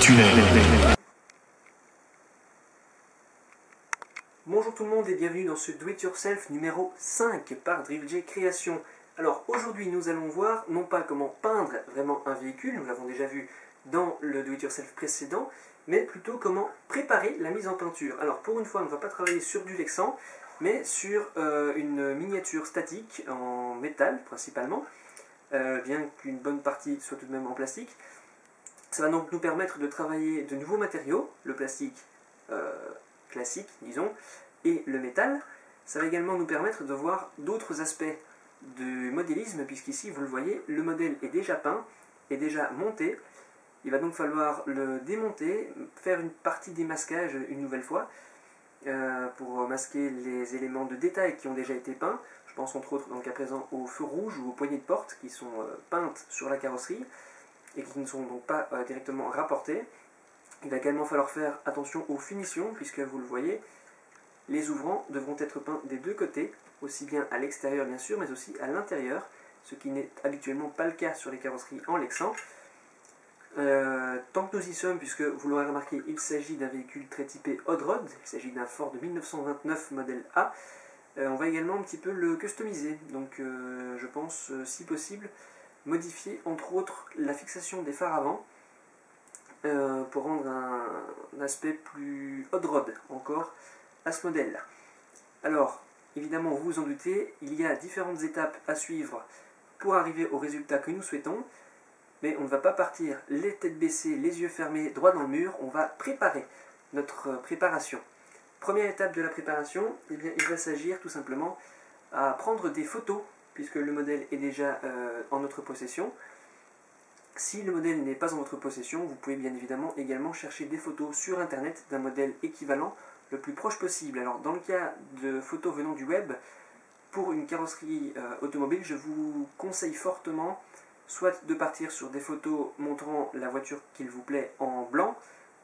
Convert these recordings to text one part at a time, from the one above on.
virtuel. Bonjour tout le monde et bienvenue dans ce Do It Yourself numéro 5 par DriftJ Création. Alors aujourd'hui nous allons voir non pas comment peindre vraiment un véhicule, nous l'avons déjà vu dans le Do It Yourself précédent, mais plutôt comment préparer la mise en peinture. Alors pour une fois on ne va pas travailler sur du Lexan, mais sur une miniature statique en métal principalement, bien qu'une bonne partie soit tout de même en plastique. Ça va donc nous permettre de travailler de nouveaux matériaux, le plastique classique, disons, et le métal. Ça va également nous permettre de voir d'autres aspects du modélisme, puisqu'ici, vous le voyez, le modèle est déjà peint, est déjà monté. Il va donc falloir le démonter, faire une partie démasquage une nouvelle fois, pour masquer les éléments de détail qui ont déjà été peints. Je pense entre autres, dans le cas présent, aux feux rouges ou aux poignées de porte qui sont peintes sur la carrosserie et qui ne sont donc pas directement rapportées. Il va également falloir faire attention aux finitions, puisque vous le voyez, les ouvrants devront être peints des deux côtés, aussi bien à l'extérieur bien sûr, mais aussi à l'intérieur, ce qui n'est habituellement pas le cas sur les carrosseries en Lexan. Tant que nous y sommes, puisque vous l'aurez remarqué, il s'agit d'un véhicule très typé Hot Rod, il s'agit d'un Ford de 1929 modèle A, on va également un petit peu le customiser, donc je pense, si possible, modifier entre autres la fixation des phares avant, pour rendre un aspect plus hot rod encore à ce modèle-là. Alors, évidemment, vous vous en doutez, il y a différentes étapes à suivre pour arriver au résultat que nous souhaitons, mais on ne va pas partir les têtes baissées, les yeux fermés, droit dans le mur, on va préparer notre préparation. Première étape de la préparation, eh bien, il va s'agir tout simplement à prendre des photos, puisque le modèle est déjà en notre possession. Si le modèle n'est pas en votre possession, vous pouvez bien évidemment également chercher des photos sur internet d'un modèle équivalent le plus proche possible. Alors dans le cas de photos venant du web, pour une carrosserie automobile, je vous conseille fortement soit de partir sur des photos montrant la voiture qu'il vous plaît en blanc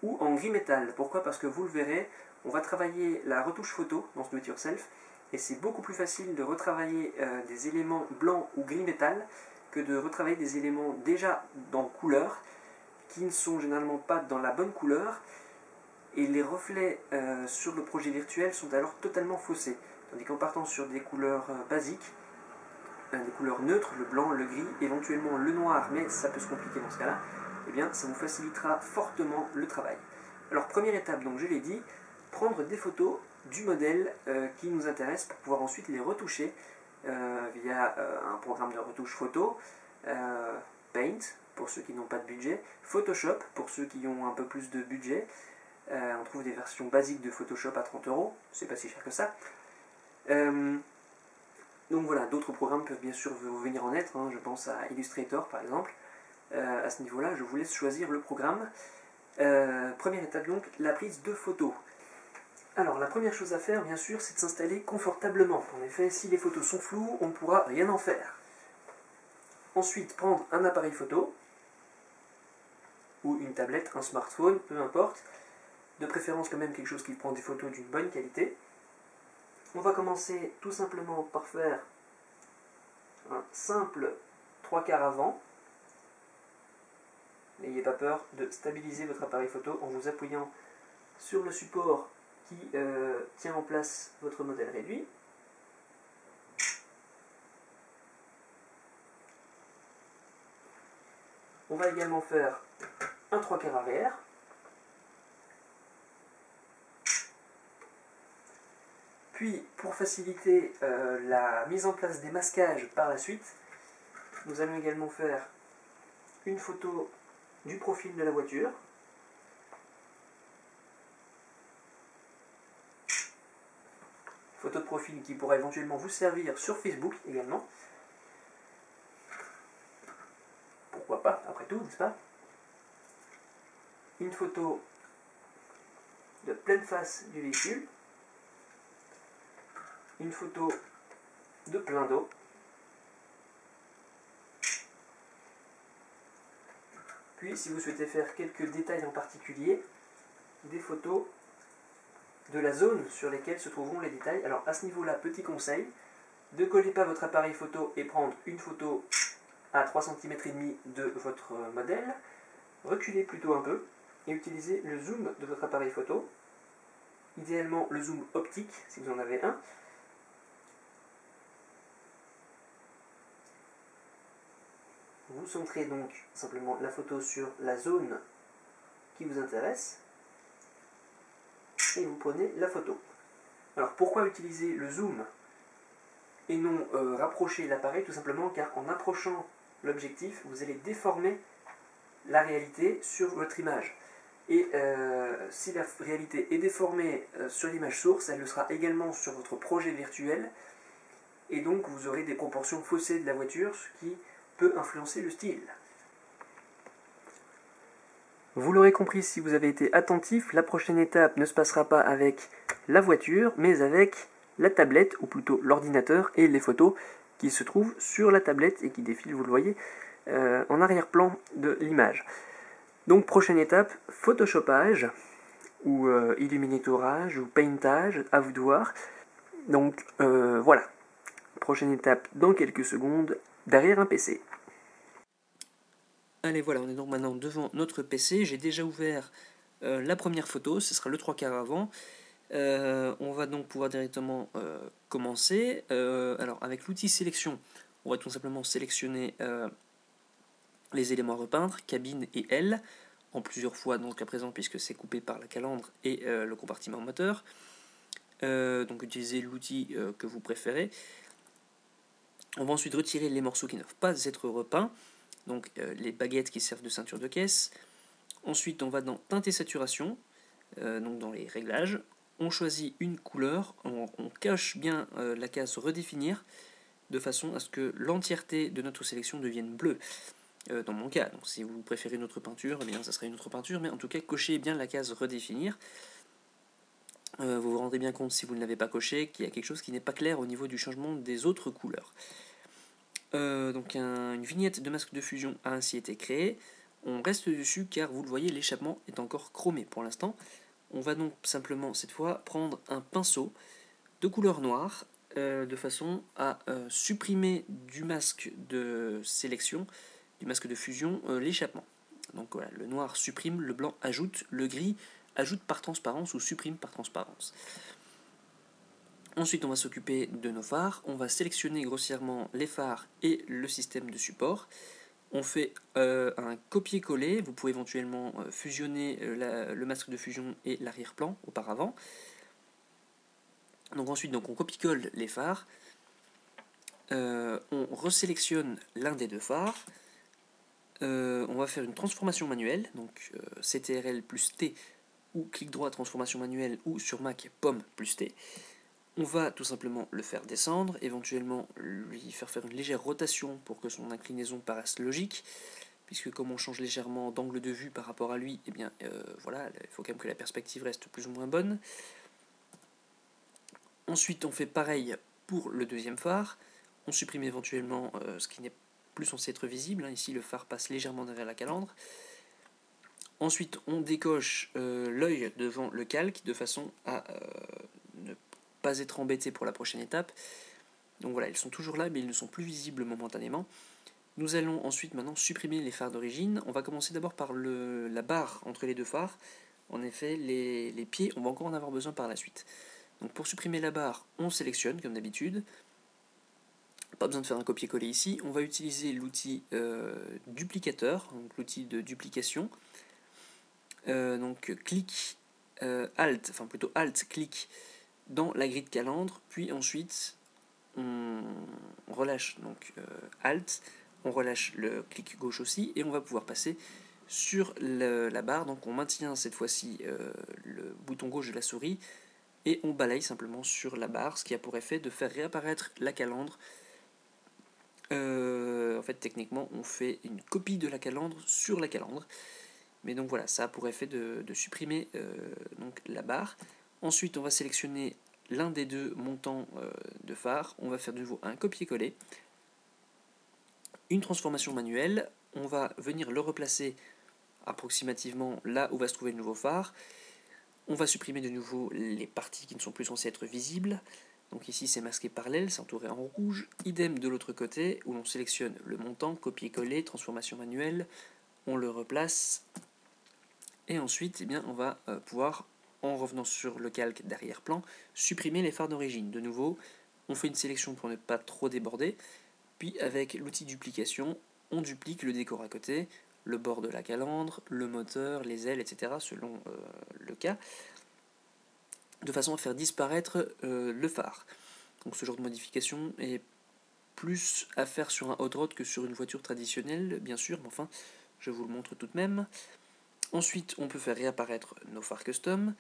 ou en gris métal. Pourquoi? Parce que vous le verrez, on va travailler la retouche photo dans ce Do It Yourself et c'est beaucoup plus facile de retravailler des éléments blancs ou gris métal que de retravailler des éléments déjà dans couleur, qui ne sont généralement pas dans la bonne couleur, et les reflets sur le projet virtuel sont alors totalement faussés. Tandis qu'en partant sur des couleurs basiques, des couleurs neutres, le blanc, le gris, éventuellement le noir, mais ça peut se compliquer dans ce cas-là, eh bien ça vous facilitera fortement le travail. Alors première étape, donc je l'ai dit, prendre des photos du modèle qui nous intéresse pour pouvoir ensuite les retoucher via un programme de retouche photo, Paint pour ceux qui n'ont pas de budget, Photoshop pour ceux qui ont un peu plus de budget. On trouve des versions basiques de Photoshop à 30 €, c'est pas si cher que ça. Donc voilà, d'autres programmes peuvent bien sûr vous venir en être, hein, je pense à Illustrator par exemple. À ce niveau-là, je vous laisse choisir le programme. Première étape donc, la prise de photos. Alors la première chose à faire bien sûr c'est de s'installer confortablement. En effet si les photos sont floues on ne pourra rien en faire. Ensuite prendre un appareil photo ou une tablette, un smartphone, peu importe. De préférence quand même quelque chose qui prend des photos d'une bonne qualité. On va commencer tout simplement par faire un simple 3/4 avant. N'ayez pas peur de stabiliser votre appareil photo en vous appuyant sur le support qui tient en place votre modèle réduit. On va également faire un 3/4 arrière. Puis, pour faciliter la mise en place des masquages par la suite, nous allons également faire une photo du profil de la voiture. Photo de profil qui pourra éventuellement vous servir sur Facebook également. Pourquoi pas, après tout, n'est-ce pas? Une photo de pleine face du véhicule. Une photo de plein dos. Puis, si vous souhaitez faire quelques détails en particulier, des photos de la zone sur lesquelles se trouveront les détails. Alors à ce niveau-là, petit conseil, ne collez pas votre appareil photo et prendre une photo à 3,5 cm de votre modèle. Reculez plutôt un peu, et utilisez le zoom de votre appareil photo, idéalement le zoom optique si vous en avez un. Vous centrez donc simplement la photo sur la zone qui vous intéresse et vous prenez la photo. Alors pourquoi utiliser le zoom et non rapprocher l'appareil? Tout simplement car en approchant l'objectif, vous allez déformer la réalité sur votre image. Et si la réalité est déformée sur l'image source, elle le sera également sur votre projet virtuel, et donc vous aurez des proportions faussées de la voiture, ce qui peut influencer le style. Vous l'aurez compris si vous avez été attentif, la prochaine étape ne se passera pas avec la voiture, mais avec la tablette, ou plutôt l'ordinateur, et les photos qui se trouvent sur la tablette et qui défilent, vous le voyez, en arrière-plan de l'image. Donc prochaine étape, photoshopage, ou illuminatorage, ou paintage, à vous de voir. Donc voilà, prochaine étape dans quelques secondes, derrière un PC. Allez voilà, on est donc maintenant devant notre PC, j'ai déjà ouvert la première photo, ce sera le 3/4 avant. On va donc pouvoir directement commencer. Alors avec l'outil sélection, on va tout simplement sélectionner les éléments à repeindre, cabine et aile, en plusieurs fois donc à présent puisque c'est coupé par la calandre et le compartiment moteur. Donc utilisez l'outil que vous préférez. On va ensuite retirer les morceaux qui ne doivent pas être repeints, donc les baguettes qui servent de ceinture de caisse. Ensuite on va dans teinte et saturation, donc dans les réglages. On choisit une couleur, on cache bien la case redéfinir, de façon à ce que l'entièreté de notre sélection devienne bleue. Dans mon cas, donc si vous préférez une autre peinture, eh bien ça sera une autre peinture, mais en tout cas cochez bien la case redéfinir. Vous vous rendez bien compte si vous ne l'avez pas coché qu'il y a quelque chose qui n'est pas clair au niveau du changement des autres couleurs. Donc une vignette de masque de fusion a ainsi été créée. On reste dessus car vous le voyez, l'échappement est encore chromé pour l'instant. On va donc simplement cette fois prendre un pinceau de couleur noire de façon à supprimer du masque de sélection, du masque de fusion, l'échappement. Donc voilà, le noir supprime, le blanc ajoute, le gris ajoute par transparence ou supprime par transparence. Ensuite on va s'occuper de nos phares, on va sélectionner grossièrement les phares et le système de support. On fait un copier-coller, vous pouvez éventuellement fusionner le masque de fusion et l'arrière-plan auparavant. Donc ensuite on copie-colle les phares, on resélectionne l'un des deux phares, on va faire une transformation manuelle, donc CTRL plus T ou clic droit transformation manuelle ou sur Mac pomme plus T. On va tout simplement le faire descendre, éventuellement lui faire une légère rotation pour que son inclinaison paraisse logique, puisque comme on change légèrement d'angle de vue par rapport à lui, eh bien voilà, il faut quand même que la perspective reste plus ou moins bonne. Ensuite on fait pareil pour le deuxième phare, on supprime éventuellement ce qui n'est plus censé être visible, ici le phare passe légèrement derrière la calandre. Ensuite on décoche l'œil devant le calque de façon à ne pas être embêté pour la prochaine étape. Donc voilà, ils sont toujours là mais ils ne sont plus visibles momentanément. Nous allons ensuite maintenant supprimer les phares d'origine. On va commencer d'abord par la barre entre les deux phares. En effet, les pieds, on va encore en avoir besoin par la suite. Donc pour supprimer la barre, on sélectionne comme d'habitude. Pas besoin de faire un copier-coller ici. On va utiliser l'outil duplicateur, donc l'outil de duplication. Donc clic Alt, enfin plutôt Alt, clic dans la grille de calandre, puis ensuite on relâche donc Alt, on relâche le clic gauche aussi, et on va pouvoir passer sur la barre. Donc on maintient cette fois-ci le bouton gauche de la souris, et on balaye simplement sur la barre, ce qui a pour effet de faire réapparaître la calandre. En fait, techniquement, on fait une copie de la calandre sur la calandre. Mais donc voilà, ça a pour effet de supprimer donc la barre. Ensuite, on va sélectionner l'un des deux montants de phare. On va faire de nouveau un copier-coller. Une transformation manuelle. On va venir le replacer approximativement là où va se trouver le nouveau phare. On va supprimer de nouveau les parties qui ne sont plus censées être visibles. Donc ici c'est masqué par l'aile, c'est entouré en rouge. Idem de l'autre côté où l'on sélectionne le montant, copier-coller, transformation manuelle. On le replace. Et ensuite, eh bien, on va pouvoir, en revenant sur le calque d'arrière-plan, supprimer les phares d'origine. De nouveau, on fait une sélection pour ne pas trop déborder, puis avec l'outil duplication, on duplique le décor à côté, le bord de la calandre, le moteur, les ailes, etc. selon le cas, de façon à faire disparaître le phare. Donc ce genre de modification est plus à faire sur un hot rod que sur une voiture traditionnelle, bien sûr, mais enfin, je vous le montre tout de même. Ensuite, on peut faire réapparaître nos phares custom,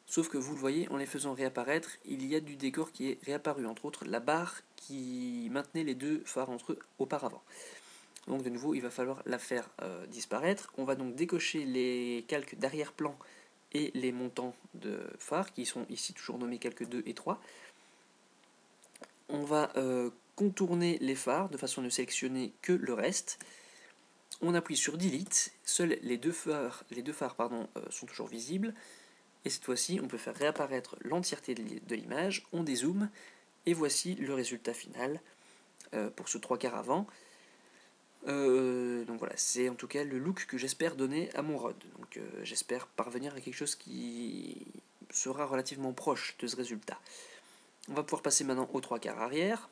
sauf que vous le voyez, en les faisant réapparaître, il y a du décor qui est réapparu, entre autres la barre qui maintenait les deux phares entre eux auparavant. Donc de nouveau, il va falloir la faire disparaître. On va donc décocher les calques d'arrière-plan et les montants de phares, qui sont ici toujours nommés calques 2 et 3. On va contourner les phares de façon à ne sélectionner que le reste. On appuie sur Delete, seuls les deux phares sont toujours visibles. Et cette fois-ci, on peut faire réapparaître l'entièreté de l'image, on dézoome, et voici le résultat final pour ce 3/4 avant. Donc voilà, c'est en tout cas le look que j'espère donner à mon rod. Donc j'espère parvenir à quelque chose qui sera relativement proche de ce résultat. On va pouvoir passer maintenant au 3/4 arrière.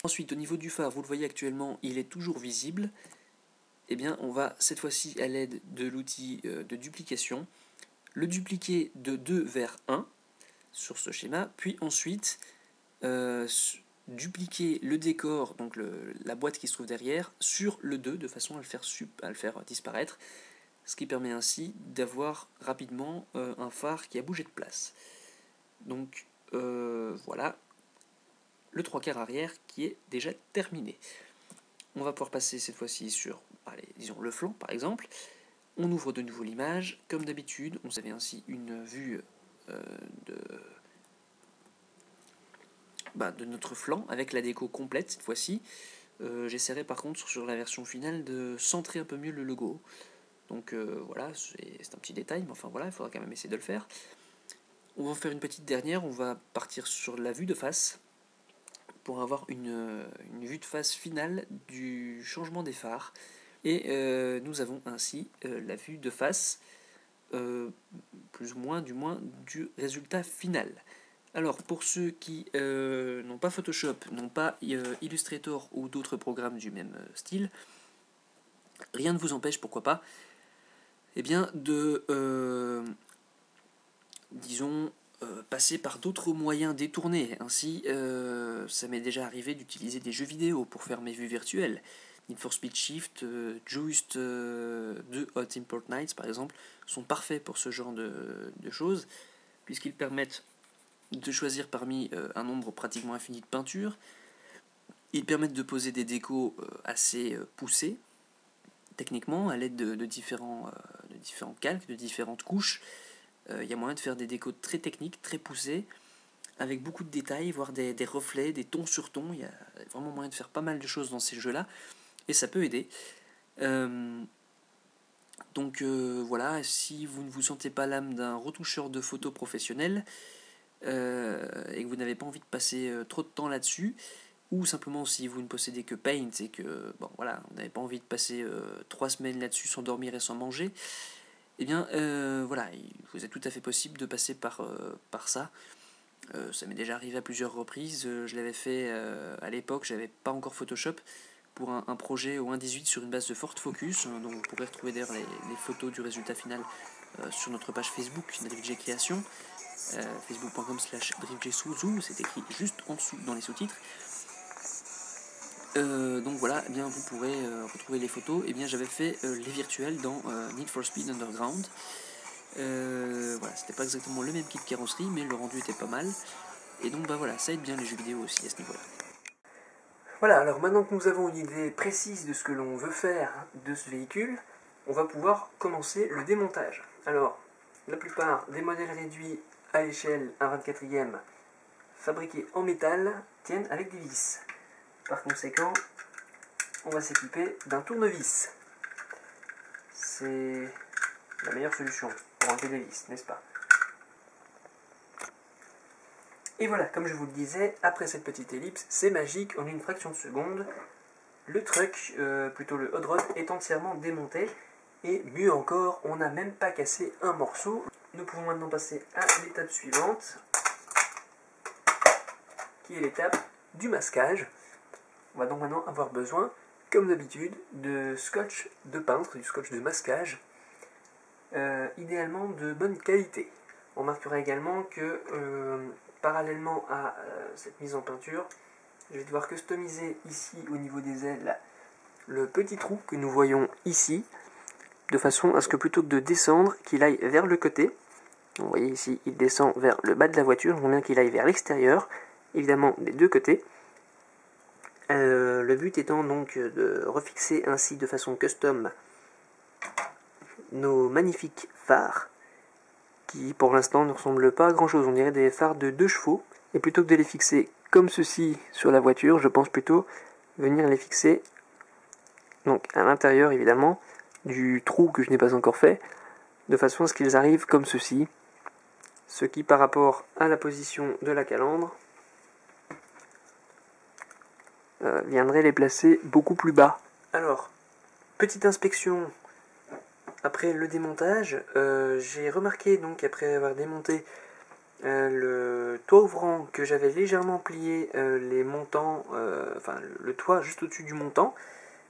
Ensuite, au niveau du phare, vous le voyez actuellement, il est toujours visible. Eh bien, on va cette fois-ci, à l'aide de l'outil de duplication, le dupliquer de 2 vers 1 sur ce schéma, puis ensuite dupliquer le décor, donc la boîte qui se trouve derrière, sur le 2 de façon à le faire disparaître, ce qui permet ainsi d'avoir rapidement un phare qui a bougé de place. Donc voilà le 3/4 arrière qui est déjà terminé. On va pouvoir passer cette fois-ci sur, allez, disons le flanc par exemple. On ouvre de nouveau l'image, comme d'habitude, on avait ainsi une vue de notre flanc avec la déco complète cette fois-ci. J'essaierai par contre sur la version finale de centrer un peu mieux le logo. Donc voilà, c'est un petit détail, mais enfin voilà, il faudra quand même essayer de le faire. On va en faire une petite dernière, on va partir sur la vue de face pour avoir une vue de face finale du changement des phares. Et nous avons ainsi la vue de face, plus ou moins du résultat final. Alors pour ceux qui n'ont pas Photoshop, n'ont pas Illustrator ou d'autres programmes du même style, rien ne vous empêche, pourquoi pas, eh bien de disons passer par d'autres moyens détournés. Ainsi, ça m'est déjà arrivé d'utiliser des jeux vidéo pour faire mes vues virtuelles. Need for Speed Shift, Just 2 Hot Import Nights par exemple, sont parfaits pour ce genre de choses, puisqu'ils permettent de choisir parmi un nombre pratiquement infini de peintures. Ils permettent de poser des décos assez poussés, techniquement, à l'aide de différents calques, de différentes couches. Il y a moyen de faire des décos très techniques, très poussés, avec beaucoup de détails, voire des reflets, des tons sur tons. Il y a vraiment moyen de faire pas mal de choses dans ces jeux-là, et ça peut aider. Donc voilà, si vous ne vous sentez pas l'âme d'un retoucheur de photos professionnel, et que vous n'avez pas envie de passer trop de temps là-dessus, ou simplement si vous ne possédez que Paint et que bon, voilà, vous n'avez pas envie de passer 3 semaines là-dessus sans dormir et sans manger, eh bien voilà, il vous est tout à fait possible de passer par ça. Ça m'est déjà arrivé à plusieurs reprises. Je l'avais fait à l'époque, j'avais pas encore Photoshop, pour un projet au 1.18 sur une base de Ford Focus, dont vous pourrez retrouver d'ailleurs les photos du résultat final sur notre page Facebook, DriftJ Création, facebook.com/DriftJSuzu, c'est écrit juste en dessous dans les sous-titres. Donc voilà, eh bien, vous pourrez retrouver les photos. Eh bien, j'avais fait les virtuels dans Need for Speed Underground. Voilà, c'était pas exactement le même kit carrosserie, mais le rendu était pas mal. Et donc bah voilà, ça aide bien les jeux vidéo aussi à ce niveau-là. Voilà, alors maintenant que nous avons une idée précise de ce que l'on veut faire de ce véhicule, on va pouvoir commencer le démontage. Alors, la plupart des modèles réduits à l'échelle 1/24e fabriqués en métal tiennent avec des vis. Par conséquent, on va s'équiper d'un tournevis. C'est la meilleure solution pour enlever des vis, n'est-ce pas? Et voilà, comme je vous le disais, après cette petite ellipse, c'est magique, en une fraction de seconde, le truck, plutôt le hot rod, est entièrement démonté Et mieux encore, on n'a même pas cassé un morceau. Nous pouvons maintenant passer à l'étape suivante, qui est l'étape du masquage. On va donc maintenant avoir besoin, comme d'habitude, de scotch de peintre, du scotch de masquage, idéalement de bonne qualité. On remarquera également que, parallèlement à cette mise en peinture, je vais devoir customiser ici au niveau des ailes le petit trou que nous voyons ici, de façon à ce que plutôt que de descendre, qu'il aille vers le côté. Vous voyez ici, il descend vers le bas de la voiture, on voit bien qu'il aille vers l'extérieur, évidemment des deux côtés. Le but étant donc de refixer ainsi de façon custom nos magnifiques phares, qui pour l'instant ne ressemblent pas à grand chose, on dirait des phares de 2 chevaux, et plutôt que de les fixer comme ceci sur la voiture, je pense plutôt venir les fixer donc à l'intérieur évidemment du trou que je n'ai pas encore fait, de façon à ce qu'ils arrivent comme ceci, ce qui par rapport à la position de la calandre viendrait les placer beaucoup plus bas. Alors, petite inspection après le démontage, j'ai remarqué donc après avoir démonté le toit ouvrant que j'avais légèrement plié les montants, enfin le toit juste au-dessus du montant,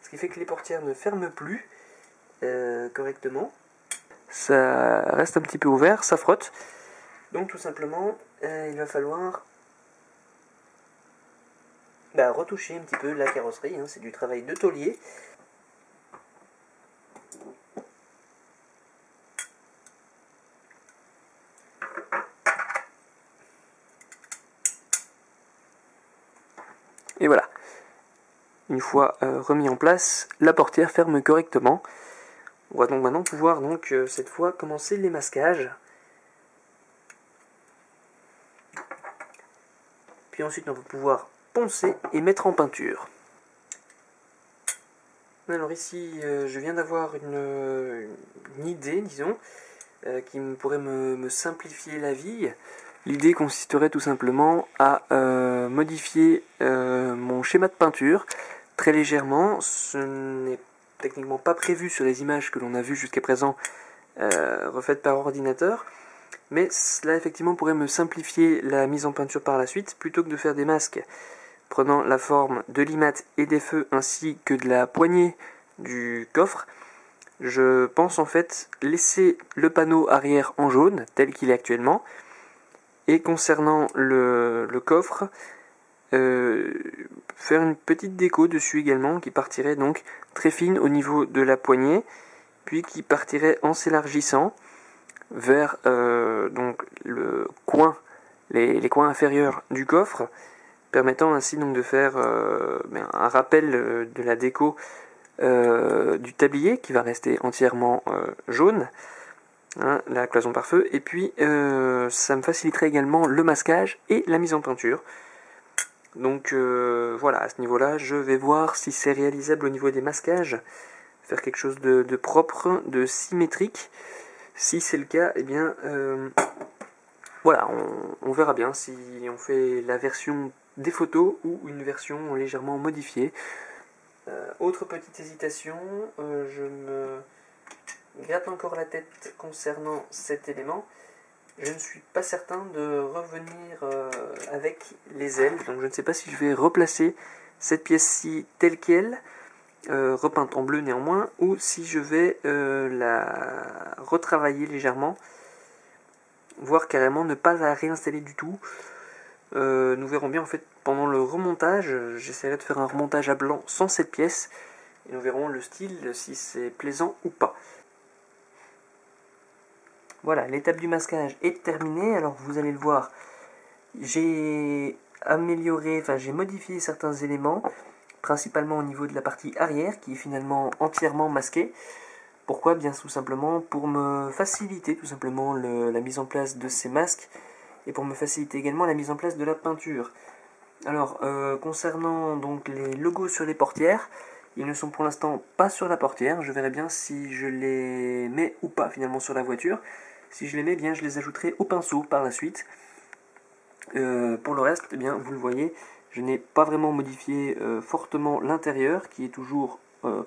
ce qui fait que les portières ne ferment plus correctement. Ça reste un petit peu ouvert, ça frotte. Donc tout simplement, il va falloir retoucher un petit peu la carrosserie, hein, c'est du travail de tôlier. Et voilà. Une fois remis en place, la portière ferme correctement. On va donc maintenant pouvoir cette fois commencer les masquages. Puis ensuite on va pouvoir poncer et mettre en peinture. Alors ici je viens d'avoir une idée, disons, qui pourrait me simplifier la vie. L'idée consisterait tout simplement à modifier mon schéma de peinture très légèrement. Ce n'est techniquement pas prévu sur les images que l'on a vues jusqu'à présent refaites par ordinateur, mais cela effectivement pourrait me simplifier la mise en peinture par la suite. Plutôt que de faire des masques prenant la forme de l'imate et des feux ainsi que de la poignée du coffre, je pense en fait laisser le panneau arrière en jaune tel qu'il est actuellement, et concernant le coffre, faire une petite déco dessus également qui partirait donc très fine au niveau de la poignée, puis qui partirait en s'élargissant vers donc le coin, les coins inférieurs du coffre, permettant ainsi donc de faire un rappel de la déco du tablier qui va rester entièrement jaune, hein, la cloison par feu, et puis ça me faciliterait également le masquage et la mise en peinture. Donc voilà, à ce niveau-là, je vais voir si c'est réalisable au niveau des masquages, faire quelque chose de propre, de symétrique. Si c'est le cas, eh bien voilà, on verra bien si on fait la version des photos ou une version légèrement modifiée. Autre petite hésitation, je me gratte encore la tête concernant cet élément. Je ne suis pas certain de revenir avec les ailes, donc je ne sais pas si je vais replacer cette pièce-ci telle qu'elle, repeinte en bleu néanmoins, ou si je vais la retravailler légèrement, voire carrément ne pas la réinstaller du tout. Nous verrons bien en fait pendant le remontage. J'essaierai de faire un remontage à blanc sans cette pièce, et nous verrons le style, si c'est plaisant ou pas. Voilà, l'étape du masquage est terminée. Alors vous allez le voir, j'ai modifié certains éléments, principalement au niveau de la partie arrière, qui est finalement entièrement masquée. Pourquoi? Bien tout simplement pour me faciliter tout simplement la mise en place de ces masques, et pour me faciliter également la mise en place de la peinture. Alors, concernant donc les logos sur les portières, ils ne sont pour l'instant pas sur la portière. Je verrai bien si je les mets ou pas finalement sur la voiture. Si je les mets, bien je les ajouterai au pinceau par la suite. Pour le reste, eh bien, vous le voyez, je n'ai pas vraiment modifié fortement l'intérieur, qui est toujours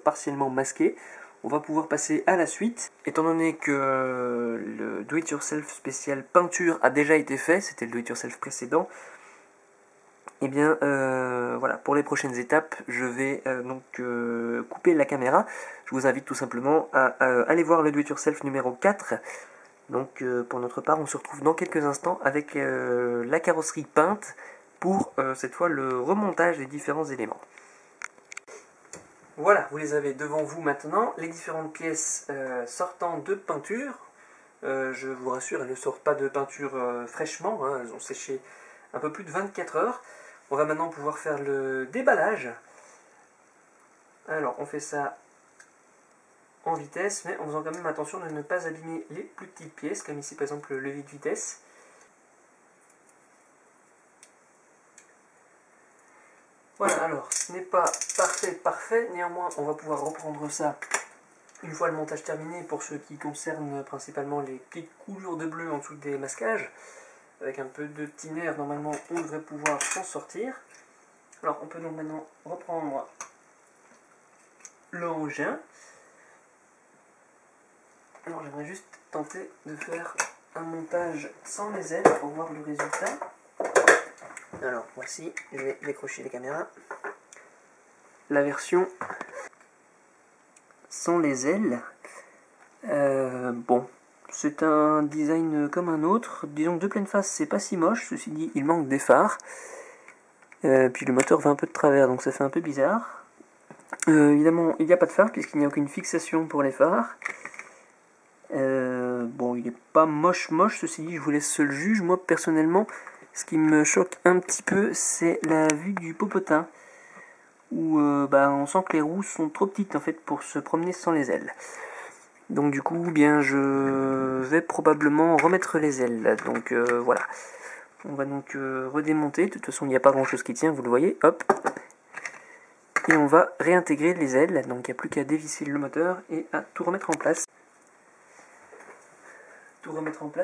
partiellement masqué. on va pouvoir passer à la suite. Étant donné que le do-it-yourself spécial peinture a déjà été fait, c'était le do-it-yourself précédent, et bien voilà, pour les prochaines étapes, je vais couper la caméra. Je vous invite tout simplement à aller voir le do-it-yourself numéro 4. Donc pour notre part, on se retrouve dans quelques instants avec la carrosserie peinte pour cette fois le remontage des différents éléments. Voilà, vous les avez devant vous maintenant, les différentes pièces sortant de peinture. Je vous rassure, elles ne sortent pas de peinture fraîchement, hein, elles ont séché un peu plus de 24 heures. On va maintenant pouvoir faire le déballage. Alors on fait ça en vitesse, mais en faisant quand même attention de ne pas abîmer les plus petites pièces, comme ici par exemple le levier de vitesse. Voilà, alors ce n'est pas parfait, néanmoins on va pouvoir reprendre ça une fois le montage terminé pour ce qui concerne principalement les petites coulures de bleu en dessous des masquages. Avec un peu de tinaire, normalement on devrait pouvoir s'en sortir. Alors on peut donc maintenant reprendre l'engin. Alors j'aimerais juste tenter de faire un montage sans les ailes pour voir le résultat. Alors voici, je vais décrocher les caméras. La version sans les ailes. Bon, c'est un design comme un autre. Disons que de pleine face c'est pas si moche, ceci dit il manque des phares. Puis le moteur va un peu de travers, donc ça fait un peu bizarre. Évidemment il n'y a pas de phare puisqu'il n'y a aucune fixation pour les phares. Bon, il n'est pas moche, ceci dit, je vous laisse seul juge. Moi, personnellement, ce qui me choque un petit peu, c'est la vue du popotin, où on sent que les roues sont trop petites, en fait, pour se promener sans les ailes. Donc, du coup, bien, je vais probablement remettre les ailes. Donc, voilà. On va donc redémonter. De toute façon, il n'y a pas grand-chose qui tient, vous le voyez. Hop. Et on va réintégrer les ailes. Donc, il n'y a plus qu'à dévisser le moteur et à tout remettre en place.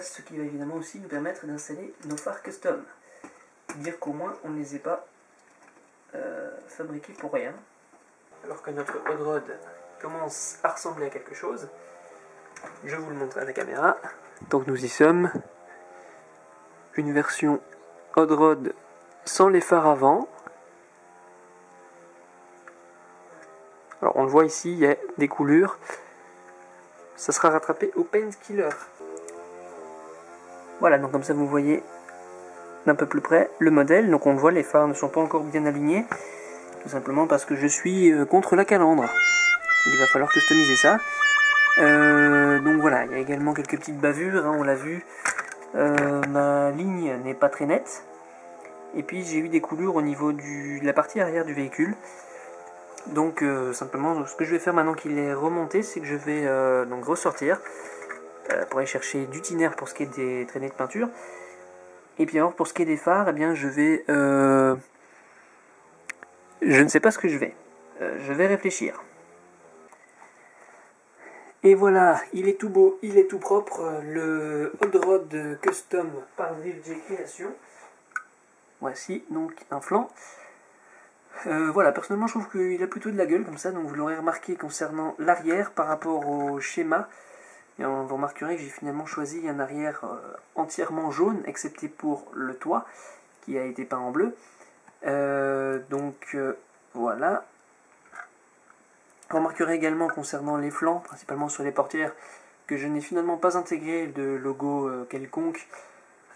Ce qui va évidemment aussi nous permettre d'installer nos phares custom. Dire qu'au moins on ne les ait pas fabriqués pour rien. Alors que notre hot rod commence à ressembler à quelque chose, je vous le montre à la caméra. Donc nous y sommes. Une version hot rod sans les phares avant. Alors on le voit ici, il y a des coulures. Ça sera rattrapé au painkiller. Voilà, donc comme ça vous voyez d'un peu plus près le modèle. Donc on le voit, les phares ne sont pas encore bien alignés, tout simplement parce que je suis contre la calandre. Il va falloir customiser ça. Donc voilà, il y a également quelques petites bavures, hein, on l'a vu. Ma ligne n'est pas très nette. Et puis j'ai eu des coulures au niveau de la partie arrière du véhicule. Donc simplement, ce que je vais faire maintenant qu'il est remonté, c'est que je vais donc ressortir pour aller chercher du tinaire pour ce qui est des traînées de peinture. Et puis alors pour ce qui est des phares, eh bien je vais... je ne sais pas ce que je vais. Je vais réfléchir. Et voilà, il est tout beau, il est tout propre, le hot rod custom par DriftJ Création. Voici donc un flanc. Voilà, personnellement je trouve qu'il a plutôt de la gueule comme ça, donc vous l'aurez remarqué concernant l'arrière par rapport au schéma. Et vous remarquerez que j'ai finalement choisi un arrière entièrement jaune, excepté pour le toit, qui a été peint en bleu. Voilà. Vous remarquerez également concernant les flancs, principalement sur les portières, que je n'ai finalement pas intégré de logo quelconque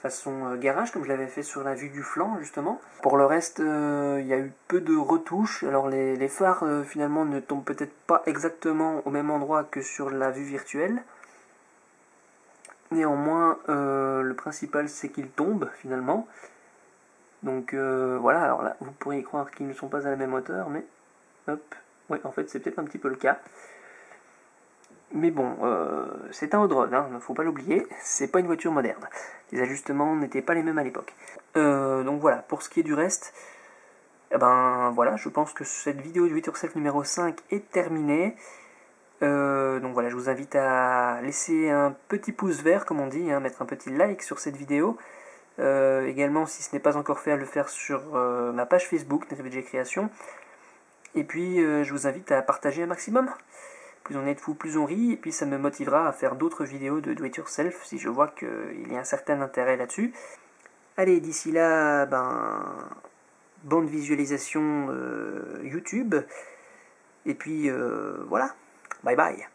façon garage, comme je l'avais fait sur la vue du flanc, justement. Pour le reste, il y a eu peu de retouches. Alors les phares, finalement, ne tombent peut-être pas exactement au même endroit que sur la vue virtuelle. Néanmoins, le principal c'est qu'ils tombent finalement. Donc voilà, alors là vous pourriez croire qu'ils ne sont pas à la même hauteur, mais hop, ouais, en fait c'est peut-être un petit peu le cas. Mais bon, c'est un hot rod, hein, faut pas l'oublier, c'est pas une voiture moderne. Les ajustements n'étaient pas les mêmes à l'époque. Donc voilà, pour ce qui est du reste, eh ben voilà, je pense que cette vidéo du do-it-yourself numéro 5 est terminée. Donc voilà, je vous invite à laisser un petit pouce vert, comme on dit, hein, mettre un petit like sur cette vidéo. Également, si ce n'est pas encore fait, à le faire sur ma page Facebook, DriftJ Création. Et puis, je vous invite à partager un maximum. Plus on est de fous, plus on rit, et puis ça me motivera à faire d'autres vidéos de do-it-yourself si je vois qu'il y a un certain intérêt là-dessus. Allez, d'ici là, bonne visualisation YouTube, et puis voilà, bye bye.